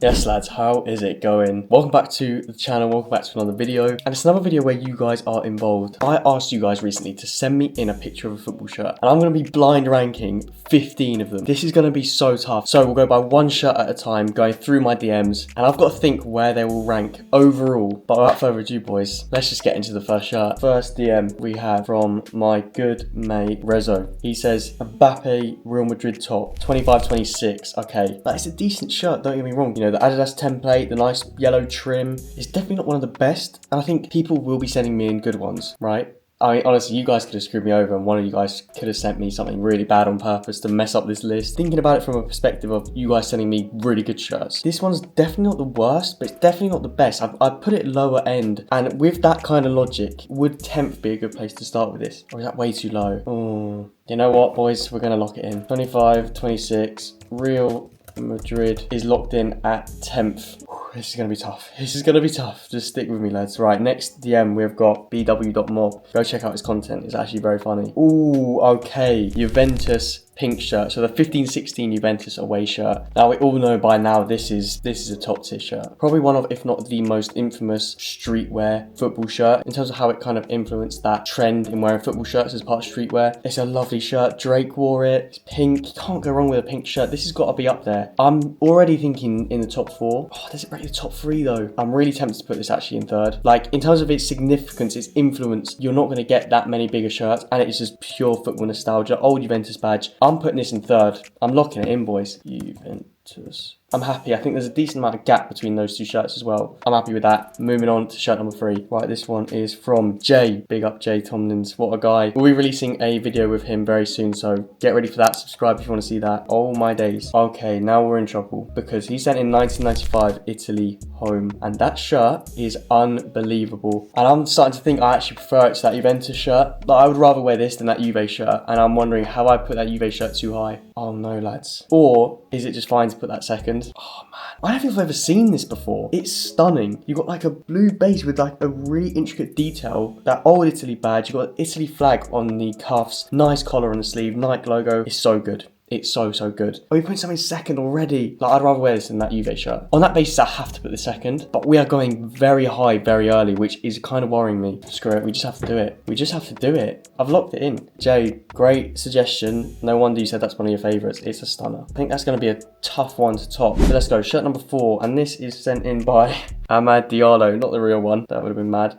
Yes lads, how is it going? Welcome back to the channel, welcome back to another video. And it's another video where you guys are involved. I asked you guys recently to send me in a picture of a football shirt. And I'm going to be blind ranking 15 of them. This is going to be so tough. So we'll go by one shirt at a time, going through my DMs. And I've got to think where they will rank overall. But without further ado boys, let's just get into the first shirt. First DM we have from my good mate Rezo. He says, Mbappe Real Madrid top, 25-26. Okay, that is a decent shirt, don't get me wrong. You know, the Adidas template, the nice yellow trim. It's definitely not one of the best. And I think people will be sending me in good ones, right? I mean, honestly, you guys could have screwed me over and one of you guys could have sent me something really bad on purpose to mess up this list. Thinking about it from a perspective of you guys sending me really good shirts. This one's definitely not the worst, but it's definitely not the best. I'd put it lower end. And with that kind of logic, would 10th be a good place to start with this? Or is that way too low? Oh, you know what, boys? We're going to lock it in. 25-26, Real Madrid is locked in at 10th. This is going to be tough. This is going to be tough. Just stick with me, lads. Right, next DM, we've got bw.mob. Go check out his content. It's actually very funny. Ooh, okay. Juventus pink shirt. So the 15-16 Juventus away shirt. Now, we all know by now this is a top tier shirt. Probably one of, if not the most infamous streetwear football shirt in terms of how it kind of influenced that trend in wearing football shirts as part of streetwear. It's a lovely shirt. Drake wore it. It's pink. You can't go wrong with a pink shirt. This has got to be up there. I'm already thinking in the top 4. Oh, does it break the top 3 though? I'm really tempted to put this actually in 3rd. Like, in terms of its significance, its influence, you're not going to get that many bigger shirts, and it's just pure football nostalgia. Old Juventus badge. I'm putting this in 3rd. I'm locking it in, boys. Juventus. I'm happy. I think there's a decent amount of gap between those two shirts as well. I'm happy with that. Moving on to shirt number 3. Right, this one is from Jay. Big up Jay Tomlins. What a guy. We'll be releasing a video with him very soon, so get ready for that. Subscribe if you want to see that. Oh my days. Okay, now we're in trouble because he sent in 1995 Italy home, and that shirt is unbelievable. And I'm starting to think I actually prefer it to that Juventus shirt. Like, I would rather wear this than that Juve shirt, and I'm wondering how I put that Juve shirt too high. Oh no, lads. Or is it just fine to put that second? Oh man, I don't think I've ever seen this before. It's stunning. You've got like a blue base with like a really intricate detail. That old Italy badge. You've got an Italy flag on the cuffs. Nice collar on the sleeve. Nike logo. It's so good. It's so good. Are we putting something second already? Like, I'd rather wear this than that Juve shirt. On that basis, I have to put the second. But we are going very high, very early, which is kind of worrying me. Screw it. We just have to do it. We just have to do it. I've locked it in. Jay, great suggestion. No wonder you said that's one of your favourites. It's a stunner. I think that's going to be a tough one to top. So let's go. Shirt number 4. And this is sent in by Amad Diallo. Not the real one. That would have been mad.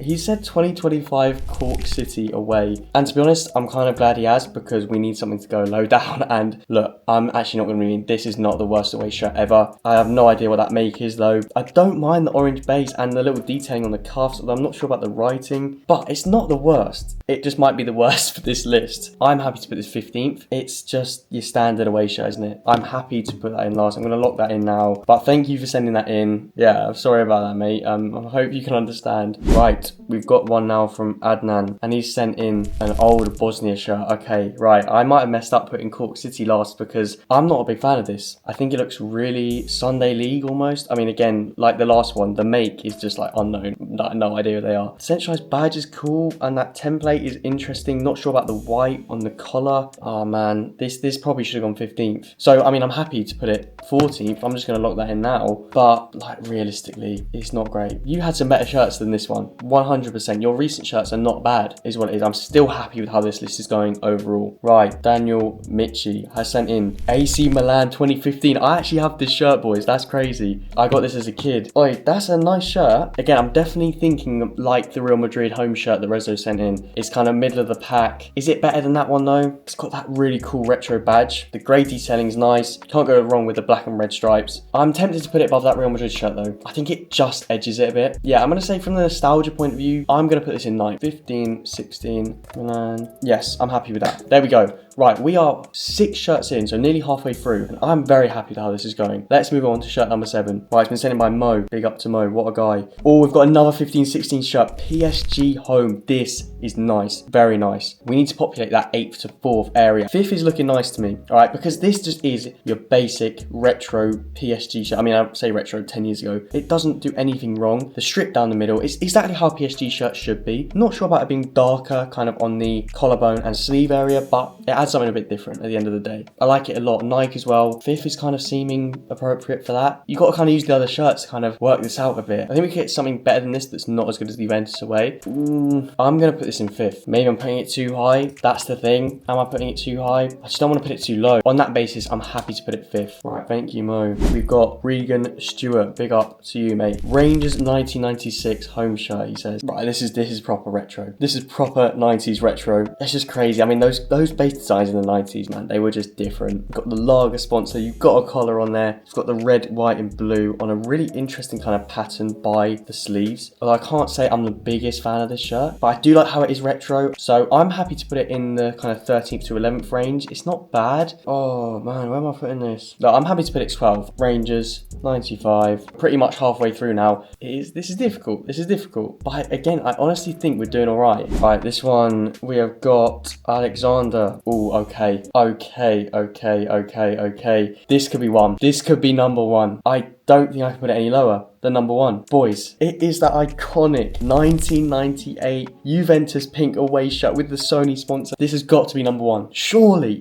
He said 2025 Cork City away. And to be honest, I'm kind of glad he has, because we need something to go low down. And look, I'm actually not going to mean this is not the worst away shirt ever. I have no idea what that make is though. I don't mind the orange base and the little detailing on the cuffs, although I'm not sure about the writing, but it's not the worst. It just might be the worst for this list. I'm happy to put this 15th. It's just your standard away shirt, isn't it? I'm happy to put that in last. I'm going to lock that in now. But thank you for sending that in. Yeah, I'm sorry about that, mate. I hope you can understand. Right, we've got one now from Adnan, and he's sent in an old Bosnia shirt. Okay, right. I might have messed up putting Cork City last because I'm not a big fan of this. I think it looks really Sunday League almost. I mean, again, like the last one, the make is just like unknown. No idea who they are. The centralized badge is cool, and that template is interesting. Not sure about the white on the collar. Oh man, this probably should have gone 15th. So I mean, I'm happy to put it 14th. I'm just going to lock that in now. But like, realistically, it's not great. You had some better shirts than this one. 100%. Your recent shirts are not bad, is what it is. I'm still happy with how this list is going overall. Right, Daniel Michi has sent in AC Milan 2015. I actually have this shirt, boys. That's crazy. I got this as a kid. Oi, that's a nice shirt. Again, I'm definitely thinking like the Real Madrid home shirt that Rezo sent in. It's kind of middle of the pack. Is it better than that one though? It's got that really cool retro badge. The grey detailing's nice. Can't go wrong with the black and red stripes. I'm tempted to put it above that Real Madrid shirt though. I think it just edges it a bit. Yeah, I'm going to say from the nostalgia point of view, I'm going to put this in 9. 15, 16, Milan. Yes, I'm happy with that. There we go. Right, we are 6 shirts in, so nearly halfway through, and I'm very happy with how this is going. Let's move on to shirt number 7. Right, it's been sent in by Mo. Big up to Mo, what a guy. Oh, we've got another 15-16 shirt, PSG home. This is nice, very nice. We need to populate that 8th to 4th area. 5th is looking nice to me, all right, because this just is your basic retro PSG shirt. I mean, I say retro 10 years ago. It doesn't do anything wrong. The strip down the middle is exactly how PSG shirts should be. Not sure about it being darker, kind of on the collarbone and sleeve area, but it add something a bit different at the end of the day. I like it a lot. Nike as well. 5th is kind of seeming appropriate for that. You got to kind of use the other shirts to kind of work this out a bit. I think we could get something better than this that's not as good as the Juventus away. I'm going to put this in 5th. Maybe I'm putting it too high. That's the thing. Am I putting it too high? I just don't want to put it too low. On that basis, I'm happy to put it 5th. Right, thank you, Mo. We've got Regan Stewart. Big up to you, mate. Rangers 1996 home shirt, he says. Right, this is proper retro. This is proper 90s retro. It's just crazy. I mean, those base designs in the 90s, man, they were just different. You've got the lager sponsor. You've got a collar on there. It's got the red, white, and blue on a really interesting kind of pattern by the sleeves. Although I can't say I'm the biggest fan of this shirt, but I do like how it is retro. So I'm happy to put it in the kind of 13th to 11th range. It's not bad. Oh man, where am I putting this? No, I'm happy to put it 12th. Rangers 95. Pretty much halfway through now. This is difficult. This is difficult. But again, I honestly think we're doing all right. Right, this one we have got Alexander. Oh, okay. This could be one. This could be number one. I don't think I can put it any lower than number one. Boys, it is that iconic 1998 Juventus pink away shirt with the Sony sponsor. This has got to be number one. Surely.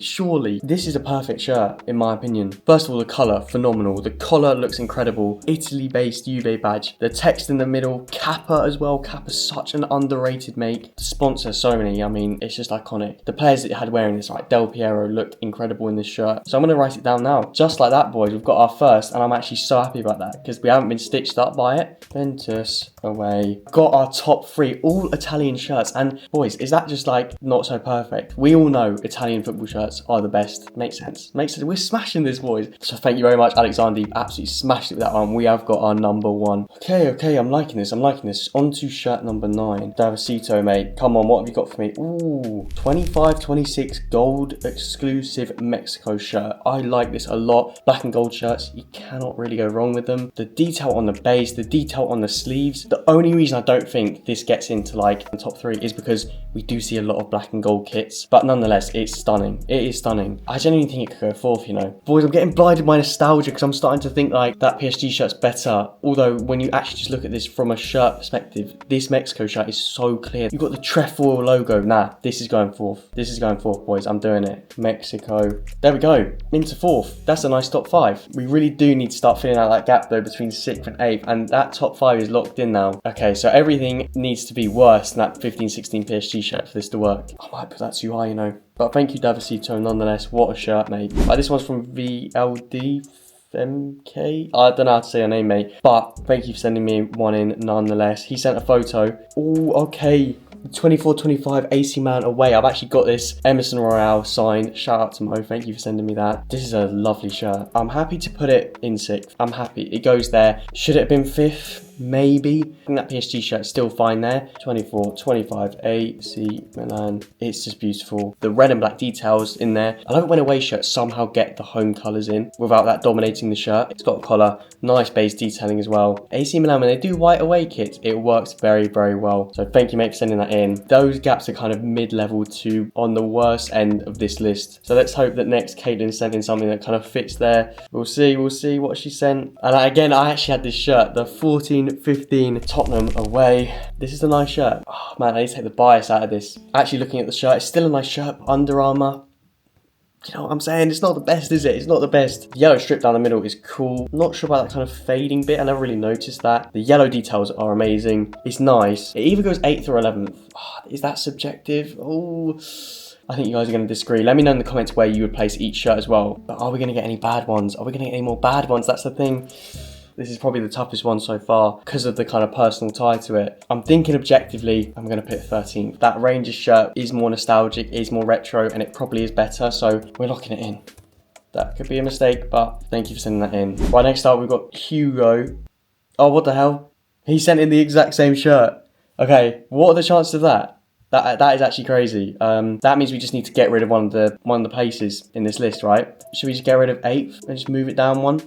This is a perfect shirt, in my opinion. First of all, the colour, phenomenal. The collar looks incredible. Italy-based Juve badge. The text in the middle. Kappa as well. Kappa's such an underrated make. The sponsor, so many. I mean, it's just iconic. The players that you had wearing this, like Del Piero, looked incredible in this shirt. So I'm going to write it down now. Just like that, boys, we've got our first, and I'm actually so happy about that because we haven't been stitched up by it. Juventus away. Got our top 3, all Italian shirts. And boys, is that just like not so perfect? We all know Italian football shirts are the best. Makes sense. We're smashing this, boys. So thank you very much, Alexander. You've absolutely smashed it with that one. We have got our number one. Okay, I'm liking this. On to shirt number 9. Davicito, mate. Come on, what have you got for me? Ooh, 25-26 gold exclusive Mexico shirt. I like this a lot. Black and gold shirts, you cannot really go wrong with them. The detail on the base, the detail on the sleeves. The only reason I don't think this gets into like the top 3 is because we do see a lot of black and gold kits, but nonetheless, it's stunning. It is stunning. I genuinely think it could go 4th, you know. Boys, I'm getting blinded by nostalgia because I'm starting to think like that PSG shirt's better. Although when you actually just look at this from a shirt perspective, this Mexico shirt is so clear. You've got the trefoil logo. Nah, this is going 4th. This is going 4th, boys. I'm doing it. Mexico. There we go. Into 4th. That's a nice top 5. We really do need to start filling out that gap though between 6th and 8th, and that top 5 is locked in now. Okay, so everything needs to be worse than that 15-16 PSG shirt for this to work. I might put that too high, you know. But thank you, Davicito, nonetheless. What a shirt, mate. This one's from VLD. MK? I don't know how to say your name, mate, but thank you for sending me one in nonetheless. He sent a photo. Oh, okay. 24-25 AC Milan away. I've actually got this Emerson Royale signed. Shout out to Mo. Thank you for sending me that. This is a lovely shirt. I'm happy to put it in 6th. I'm happy. It goes there. Should it have been 5th? Maybe. I think that PSG shirt's still fine there. 24-25 AC Milan. It's just beautiful. The red and black details in there. I love it when away shirts somehow get the home colours in without that dominating the shirt. It's got a collar. Nice base detailing as well. AC Milan, when they do white away kits, it works very, very well. So thank you, mate, for sending that in. Those gaps are kind of mid-level to on the worst end of this list. So let's hope that next Caitlin sent in something that kind of fits there. We'll see what she sent. And again, I actually had this shirt, the 14-15 Tottenham away. This is a nice shirt. Oh man, I need to take the bias out of this. Actually looking at the shirt, it's still a nice shirt. Under Armour. You know what I'm saying? It's not the best, is it? It's not the best. The yellow strip down the middle is cool. Not sure about that kind of fading bit. I never really noticed that. The yellow details are amazing. It's nice. It either goes 8th or 11th. Oh, is that subjective? Oh, I think you guys are going to disagree. Let me know in the comments where you would place each shirt as well. But are we going to get any bad ones? Are we going to get any more bad ones? That's the thing. This is probably the toughest one so far because of the kind of personal tie to it. I'm thinking objectively, I'm going to put 13th. That Rangers shirt is more nostalgic, is more retro, and it probably is better, so we're locking it in. That could be a mistake, but thank you for sending that in. Right, next up, we've got Hugo. Oh, what the hell? He sent in the exact same shirt. Okay, what are the chances of that? That is actually crazy. That means we just need to get rid of one of the places in this list, right? Should we just get rid of 8th and just move it down one?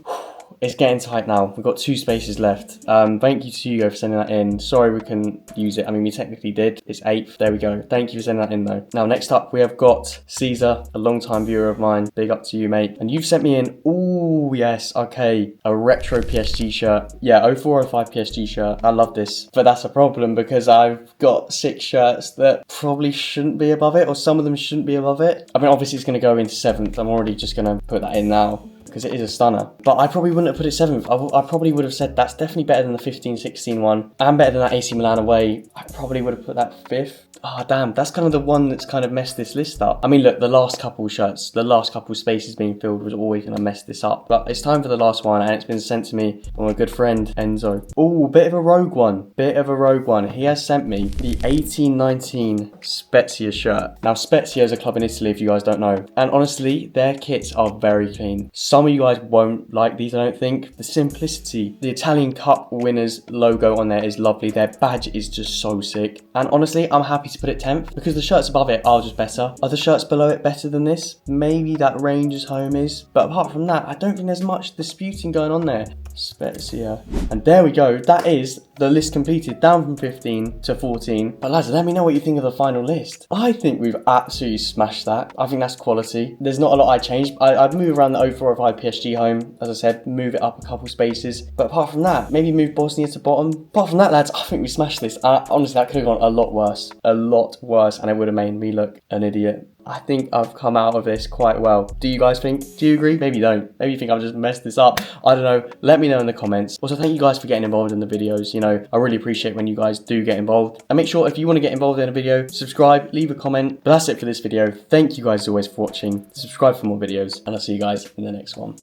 It's getting tight now. We've got 2 spaces left. Thank you to Hugo for sending that in. Sorry we couldn't use it. I mean, we technically did. It's 8th. There we go. Thank you for sending that in though. Now, next up, we have got Caesar, a long-time viewer of mine. Big up to you, mate. And you've sent me in, ooh, yes, okay, a retro PSG shirt. Yeah, 0405 PSG shirt. I love this. But that's a problem because I've got 6 shirts that probably shouldn't be above it, or some of them shouldn't be above it. I mean, obviously it's going to go into 7th. I'm already just going to put that in now, because it is a stunner. But I probably wouldn't have put it 7th. I probably would have said that's definitely better than the 15-16 one, and better than that AC Milan away. I probably would have put that 5th. Ah, oh, damn, that's kind of the one that's kind of messed this list up. I mean, look, the last couple shirts, the last couple spaces being filled was always going to mess this up. But it's time for the last one, and it's been sent to me from a good friend, Enzo. Oh, bit of a rogue one. Bit of a rogue one. He has sent me the 18-19 Spezia shirt. Now, Spezia is a club in Italy, if you guys don't know. And honestly, their kits are very clean. Some of you guys won't like these, I don't think. The simplicity. The Italian Cup winners logo on there is lovely. Their badge is just so sick. And honestly, I'm happy to put it 10th because the shirts above it are just better. Are the shirts below it better than this? Maybe that Rangers home is. But apart from that, I don't think there's much disputing going on there. Spezia. And there we go. That is the list completed, down from 15 to 14. But lads, let me know what you think of the final list. I think we've absolutely smashed that. I think that's quality. There's not a lot I changed. I'd move around the 0405 PSG home. As I said, move it up a couple spaces. But apart from that, maybe move Bosnia to bottom. Apart from that, lads, I think we smashed this. Honestly, that could have gone a lot worse. A lot worse. And it would have made me look an idiot. I think I've come out of this quite well. Do you guys think? Do you agree? Maybe you don't. Maybe you think I've just messed this up. I don't know. Let me know in the comments. Also, thank you guys for getting involved in the videos. You know, I really appreciate when you guys do get involved. And make sure if you want to get involved in a video, subscribe, leave a comment. But that's it for this video. Thank you guys as always for watching. Subscribe for more videos, and I'll see you guys in the next one.